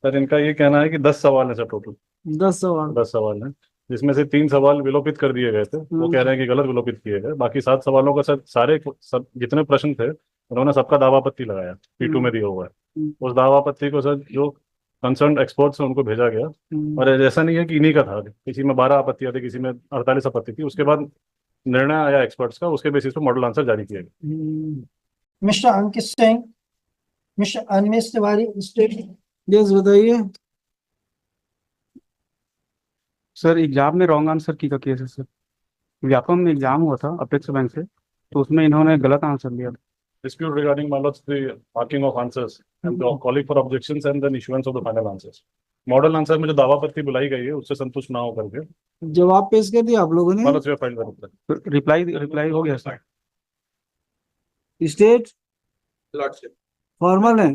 Sir इनका ये कहना है कि 10 सवाल है सर टोटल। 10 सवाल। 10 सवाल है, जिसमें से 3 सवाल विलोपित कर दिए गए थे, वो कह रहे हैं कि गलत विलोपित किए गए। बाकी 7 सवालों का सर सारे सब जितने प्रश्न थे उन्होंने सबका दावापत्ति लगाया, P2 में दिया हुआ है। उस दावापत्ति को सर जो कंसर्न एक्सपर्ट्स हैं उनको भेजा गया। और ऐसा नहीं है कि इन्हीं का था, किसी में 12 आपत्तियां थी, किसी में 48 आपत्ति थी। उसके बाद निर्णय आया एक्सपर्ट्स का, उसके बेसिस पे मॉडल आंसर जारी किया गया। Mister Ankit Singh, mister Anmesh Tiwari state. Yes बताइए। सर एग्जाम में रॉन्ग आंसर की का केस है सर। व्यापम में एग्जाम हुआ था अपेक्स बैंक से, तो उसमें इन्होंने गलत आंसर दिया था। Dispute regarding my lords the marking of answers and the calling for objections and then issuance of the final answers. Model answer में जो दावापत्ति बुलाई गई है उससे संतुष्ट ना होकर के जवाब पेश कर दिया आप लोगों ने। मानव सेवा फाइल कर रिप्लाई रिप्लाई हो गया सर। स्टेट लॉर्डशिप फॉर्मल है।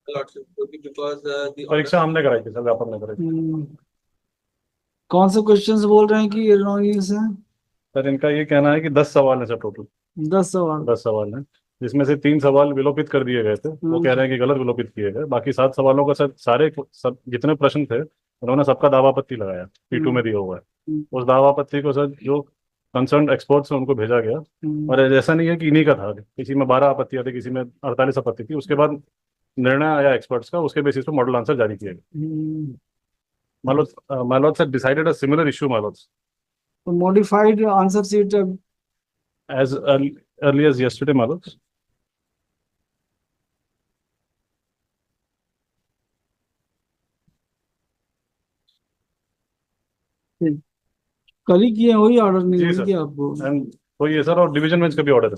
because the परीक्षा हमने कराई थी सर, व्यापक ने कराई थी। कौन से क्वेश्चंस बोल रहे हैं कि ये रॉन्ग है? सर इनका ये कहना है कि 10 सवाल है सर टोटल। 10 सवाल। 10 सवाल है, जिसमें से 3 सवाल विलोपित कर दिए गए थे, वो कह रहे हैं कि गलत विलोपित किए गए। बाकी 7 सवालों का सर सारे सब जितने प्रश्न थे उन्होंने सबका दावापत्ति लगाया, P2 में दिया हुआ है। उस दावापत्ति को सर जो कंसर्न एक्सपर्ट्स हैं उनको भेजा गया। और ऐसा नहीं है कि इन्हीं का था, किसी में 12 आपत्तियां थी, किसी में 48 आपत्ति थी। उसके बाद निर्णय आया एक्सपर्ट्स का, उसके बेसिस पे मॉडल आंसर जारी किया गया। My lords had decided a similar issue, my lords, तो modified answer sheet as early as yesterday, my lords. कल ही किए, वही ऑर्डर नहीं जी मिल सर। गया आपको। एंड तो ये सर, और डिवीजन बेंच का भी ऑर्डर है।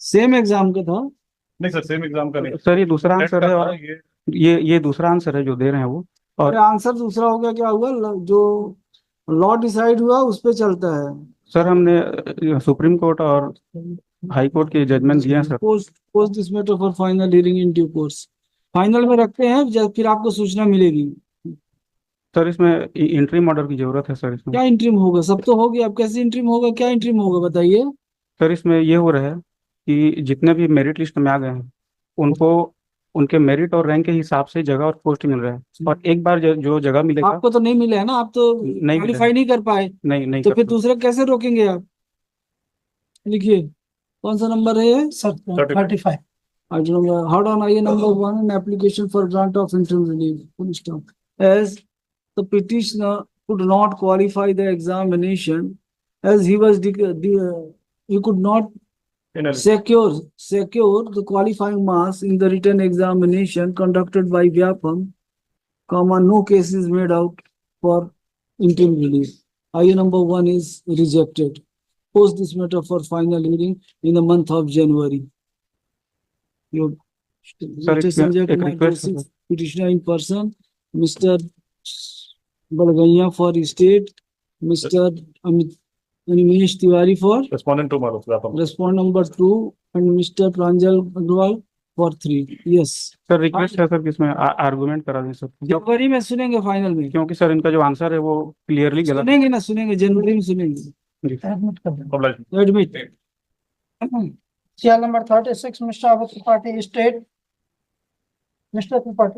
सेम एग्जाम का था। नहीं सर, सेम एग्जाम का नहीं सर ये दूसरा नेट आंसर का है, था और ये। ये दूसरा आंसर है जो दे रहे हैं वो। और आंसर दूसरा हो गया, क्या हुआ? जो लॉ डिसाइड हुआ उस पे चलता है। सर हमने सुप्रीम कोर्ट और हाई कोर्ट के जजमेंट दिए हैं sir. Post this matter for final hearing in due course. Final में रखते हैं, फिर आपको सूचना मिलेगी। सर इसमें इंट्रीम ऑर्डर की जरूरत है सर। इसमें क्या इंट्रीम होगा? सब तो हो गया, अब कैसे इंट्रीम होगा? क्या इंट्रीम होगा बताइए। सर इसमें ये हो रहा है कि जितने भी मेरिट लिस्ट में आ गए हैं उनको उनके मेरिट और रैंक के हिसाब से जगह और पोस्ट मिल रहा है। और एक बार जो जगह मिलेगा। आपको तो नहीं मिला है ना, आप तो नहीं क्वालिफाई नहीं कर पाए। नहीं तो कर फिर सकते। दूसरे कैसे रोकेंगे आप? लिखिए, कौन सा नंबर है ये? Sir 35। Hold on, IA number 1, an application for grant of interim relief. Full stop. As the petitioner could not qualify the examination, as he could not secure the qualifying marks in the written examination conducted by Vyapam, no case is made out for interim relief. IA number 1 is rejected. Post this matter for final hearing in the month of January. Your Sir, Mr. Sanjay एक Kumar request है Joshi, petitioner in person, Mr. Balgaiya for state, Mr. Animesh Tiwari for Respondent 2, my lords, व्यापक। respondent number 2, and Mr. Pranjal Agrawal for 3. Yes. Sir request है sir कि इसमें argument करा दें sir, जनवरी में सुनेंगे फाइनल में। क्योंकि सर इनका जो आंसर है वो क्लियरली गलत है। सुनेंगे ना, सुनेंगे, जनवरी में सुनेंगे। एडमिट कर दो। Admit. CL number 36, Mr. Abhay Tripathi, State. Mr. Tripathi.